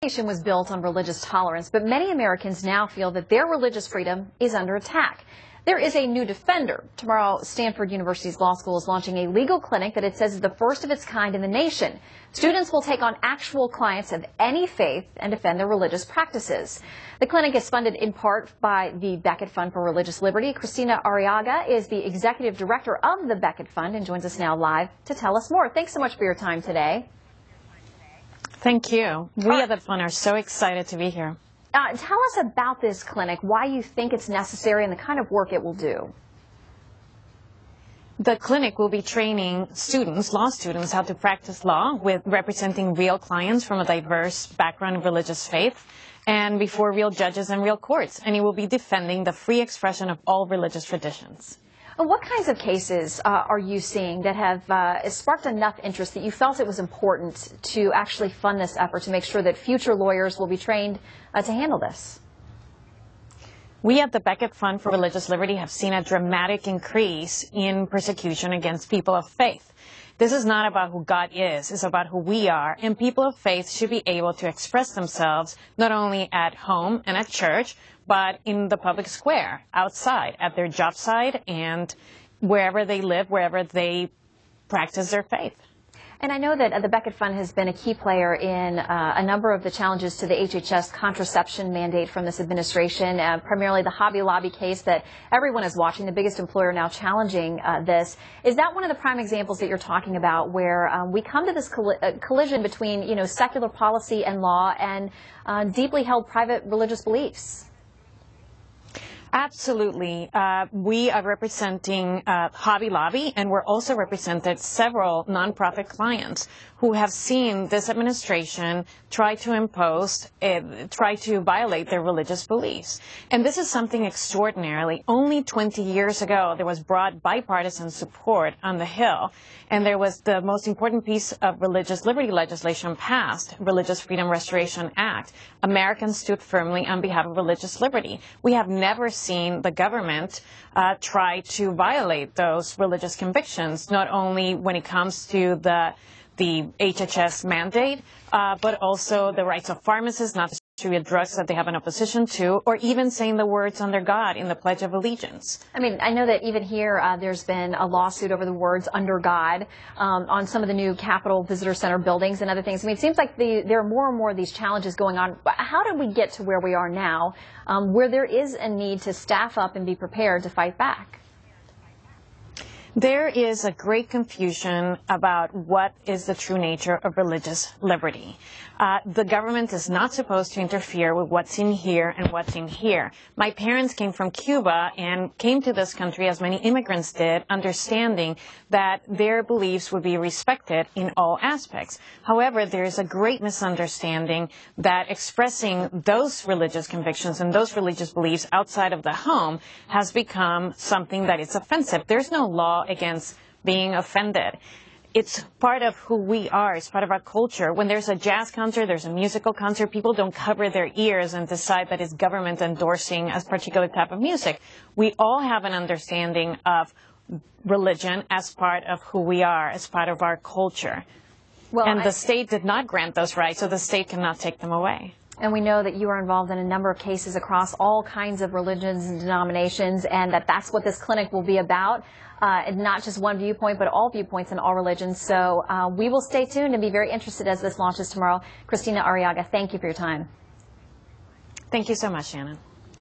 nation was built on religious tolerance, but many Americans now feel that their religious freedom is under attack. There is a new defender. Tomorrow, Stanford University's law school is launching a legal clinic that it says is the first of its kind in the nation. Students will take on actual clients of any faith and defend their religious practices. The clinic is funded in part by the Becket Fund for Religious Liberty. Kristina Arriaga is the executive director of the Becket Fund and joins us now live to tell us more. Thanks so much for your time today. Thank you. We at the Fund are so excited to be here. Tell us about this clinic, why you think it's necessary, and the kind of work it will do. The clinic will be training students, law students, how to practice law with representing real clients from a diverse background of religious faith and before real judges and real courts. And it will be defending the free expression of all religious traditions. What kinds of cases are you seeing that have sparked enough interest that you felt it was important to actually fund this effort to make sure that future lawyers will be trained to handle this? We at the Becket Fund for Religious Liberty have seen a dramatic increase in persecution against people of faith. This is not about who God is, it's about who we are, and people of faith should be able to express themselves not only at home and at church, but in the public square, outside, at their job site, and wherever they live, wherever they practice their faith. And I know that the Becket Fund has been a key player in a number of the challenges to the HHS contraception mandate from this administration, primarily the Hobby Lobby case that everyone is watching, the biggest employer now challenging this. Is that one of the prime examples that you're talking about where we come to this collision between, secular policy and law and deeply held private religious beliefs? Absolutely. We are representing Hobby Lobby, and we're also represented several nonprofit clients who have seen this administration try to violate their religious beliefs. And this is something extraordinarily. Only 20 years ago, there was broad bipartisan support on the Hill, and there was the most important piece of religious liberty legislation passed, Religious Freedom Restoration Act. Americans stood firmly on behalf of religious liberty. We have never seen the government try to violate those religious convictions, not only when it comes to the HHS mandate, but also the rights of pharmacists not to distribute drugs that they have an opposition to, or even saying the words under God in the Pledge of Allegiance. I mean, I know that even here there's been a lawsuit over the words under God on some of the new Capitol Visitor Center buildings and other things. I mean, it seems like there are more and more of these challenges going on. How did we get to where we are now, where there is a need to staff up and be prepared to fight back? There is a great confusion about what is the true nature of religious liberty. The government is not supposed to interfere with what's in here and what's in here. My parents came from Cuba and came to this country, as many immigrants did, understanding that their beliefs would be respected in all aspects. However, there is a great misunderstanding that expressing those religious convictions and those religious beliefs outside of the home has become something that is offensive. There's no law against being offended. It's part of who we are. It's part of our culture. When there's a jazz concert, there's a musical concert, people don't cover their ears and decide that it's government endorsing a particular type of music. We all have an understanding of religion as part of who we are, as part of our culture. And the state did not grant those rights, so the state cannot take them away. And we know that you are involved in a number of cases across all kinds of religions and denominations, and that's what this clinic will be about. And not just one viewpoint, but all viewpoints in all religions. So we will stay tuned and be very interested as this launches tomorrow. Kristina Arriaga, thank you for your time. Thank you so much, Shannon.